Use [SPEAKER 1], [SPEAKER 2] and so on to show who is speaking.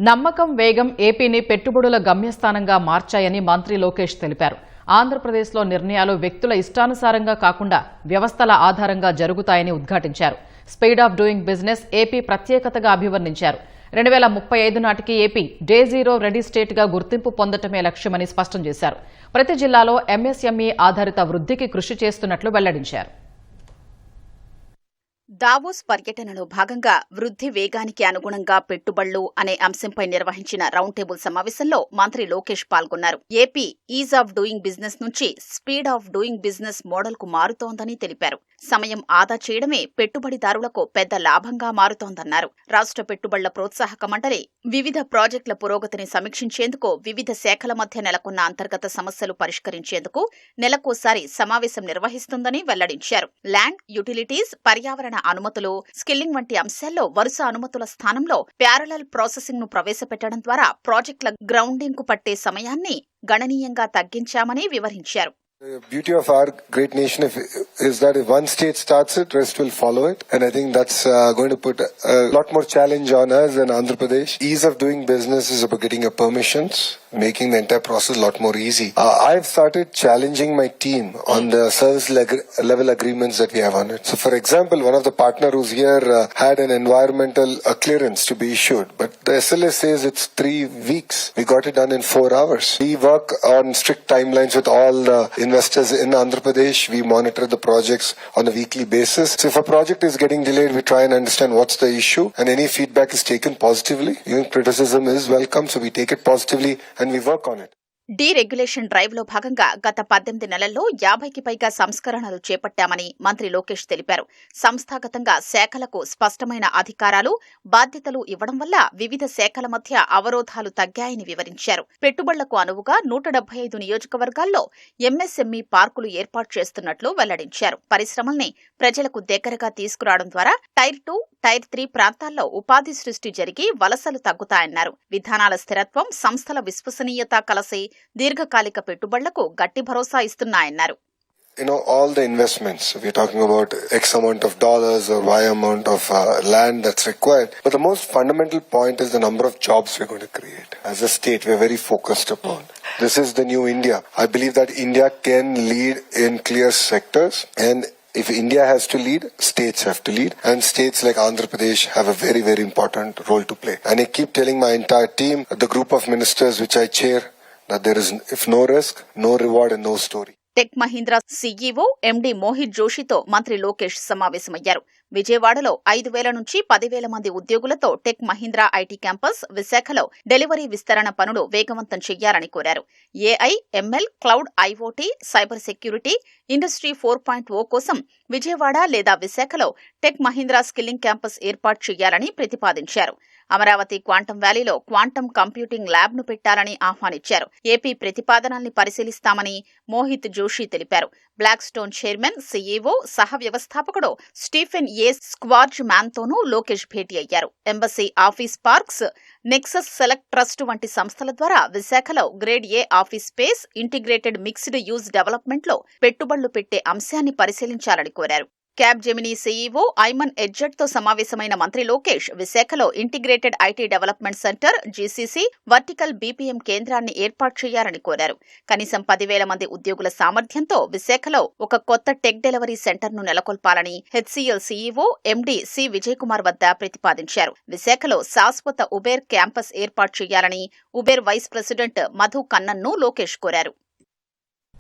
[SPEAKER 1] నమ్మకం వేగం ఏపీని పెట్టుబడుల గమ్యస్థానంగా మార్చాయని మంత్రి లోకేష్ తెలిపారు. ఆంధ్రప్రదేశ్లో నిర్ణయాలు వ్యక్తుల ఇష్టానుసారంగా కాకుండా వ్యవస్థల ఆధారంగా జరుగుతాయని ఉద్ఘాటించారు. Speed of doing business AP ప్రత్యేకతగా అభివర్ణించారు. 2035 నాటికి ఏపీ డే జీరో రెడీ స్టేట్గా గుర్తింపు పొందటమే లక్ష్యమని స్పష్టం చేశారు. ప్రతి జిల్లాలో ఎంఎస్ఎంఈ ఆధారిత వృద్ధికి కృషి చేస్తున్నట్లు వెల్లడించారు.
[SPEAKER 2] దావోస్ పర్యటనలో భాగంగా వృద్ధి వేగానికి అనుగుణంగా పెట్టుబడులు అనే అంశంపై నిర్వహించిన రౌండ్ టేబుల్ సమావేశంలో మంత్రి లోకేష్ పాల్గొన్నారు. AP is of doing business నుంచి స్పీడ్ ఆఫ్ డూయింగ్ బిజినెస్ మోడల్కు మారుతోందని తెలిపారు. సమయం ఆదా చేయడమే పెట్టుబడిదారులకు పెద్ద లాభంగా మారుతోందన్నారు. రాష్ట్ర పెట్టుబడుల ప్రోత్సాహక మండలి వివిధ ప్రాజెక్టుల పురోగతిని సమీక్షించేందుకు వివిధ శాఖల మధ్య నెలకొన్న అంతర్గత సమస్యలు పరిష్కరించేందుకు నెలకోసారి సమావేశం నిర్వహిస్తుందని వెల్లడించారు. ల్యాండ్, యుటిలిటీస్, పర్యావరణ అనుమతులు, స్కిల్లింగ్ వంటి అంశాల్లో వరుస అనుమతుల స్థానంలో ప్యారలల్ ప్రాసెసింగ్ ను ప్రవేశపెట్టడం ద్వారా ప్రాజెక్టుల గ్రౌండింగ్ కు పట్టే సమయాన్ని గణనీయంగా తగ్గించామని వివరించారు.
[SPEAKER 3] The beauty of our great nation is that if one state starts it, rest will follow it. And I think that's going to put a lot more challenge on us in Andhra Pradesh. Ease of doing business is about getting your permissions, making the entire process a lot more easy. I've started challenging my team on the service level agreements that we have on it. So for example, one of the partner who's here had an environmental clearance to be issued, but the SLA says it's 3 weeks. We got it done in 4 hours. We work on strict timelines with all the investors in Andhra Pradesh. We monitor the projects on a weekly basis. So if a project is getting delayed, we try and understand what's the issue, and any feedback is taken positively. Even criticism is welcome, so we take it positively and we work on it.
[SPEAKER 2] Deregulation drive లో భాగంగా గత 18 నెలల్లో 50కి పైగా సంస్కరణలు చేపట్టామని మంత్రి లోకేష్ తెలిపారు. సంస్థాగతంగా శాఖలకు స్పష్టమైన అధికారాలు, బాధ్యతలు ఇవ్వడం వల్ల వివిధ శాఖల మధ్య అవరోధాలు తగ్గాయని వివరించారు. పెట్టుబడులకు అనువుగా 175 నియోజకవర్గాల్లో ఎంఎస్ఎంఈ పార్కులు ఏర్పాటు చేస్తున్నట్లు వెల్లడించారు. పరిశ్రమల్ని ప్రజలకు దగ్గరగా తీసుకురావడం ద్వారా టైర్ 2, టైర్ 3 ప్రాంతాల్లో ఉపాధి సృష్టి జరిగి వలసలు తగ్గుతాయన్నారు. విధానాల స్థిరత్వం, సంస్థల విశ్వసనీయత కలిసి దీర్ఘకాలిక పెట్టుబడులకు గట్టి భరోసా ఇస్తున్నాయన్నారు.
[SPEAKER 3] All the investments, we're talking about X amount of dollars or Y amount of land that's required. But the most fundamental point is the number of jobs we're going to create. As a state, we're very focused upon. This is the new India. I believe that India can lead in clear sectors, and if India has to lead, states have to lead, and states like Andhra Pradesh have a very, very important role to play. And I keep telling my entire team, the group of ministers which I chair, that there is, if no risk, no reward and no story.
[SPEAKER 2] Tech Mahindra CEO MD Mohit జోషితో మంత్రి లోకేష్ సమావేశమయ్యారు. విజయవాడలో 5,000 నుంచి 10,000 మంది ఉద్యోగులతో tech Mahindra IT campus, విశాఖలో delivery విస్తరణ పనులు వేగవంతం చెయ్యాలని కోరారు. AI, ML, cloud, IoT, cyber security, industry 4.0 కోసం విజయవాడ లేదా విశాఖలో టెక్ మహీంద్రా స్కిల్లింగ్ క్యాంపస్ ఏర్పాటు చేయాలని ప్రతిపాదించారు. అమరావతి క్వాంటం వ్యాలీలో క్వాంటం కంప్యూటింగ్ ల్యాబ్ ను పెట్టాలని ఆహ్వానించారు. ఏపీ ప్రతిపాదనల్ని పరిశీలిస్తామని మోహిత్ జోషి తెలిపారు. బ్లాక్ స్టోన్ చైర్మన్, సీఈఓ, సహ వ్యవస్థాపకుడు స్టీఫెన్ ఏ స్క్వార్జ్ మ్యాన్ తోనూ లోకేష్ భేటీ అయ్యారు. Embassy office parks, Nexus select trust వంటి సంస్థల ద్వారా విశాఖలో grade A office space, integrated mixed use development లో పెట్టుబడులు పెట్టే అంశాన్ని పరిశీలించాలని కోరారు. క్యాబ్ జెమినీ సీఈఓ ఐమన్ ఎడ్జెట్ తో సమావేశమైన మంత్రి లోకేష్ విశాఖలో integrated IT development centre, GCC, vertical BPM కేంద్రాన్ని ఏర్పాటు చేయాలని కోరారు. కనీసం 10,000 మంది ఉద్యోగుల సామర్థ్యంతో విశాఖలో ఒక కొత్త టెక్ డెలివరీ సెంటర్ ను నెలకొల్పాలని HCL CEO MD C Vijay Kumar వద్ద ప్రతిపాదించారు. విశాఖలో శాశ్వత ఉబేర్ క్యాంపస్ ఏర్పాటు చేయాలని Uber vice president Madhu Kannan ను లోకేష్ కోరారు.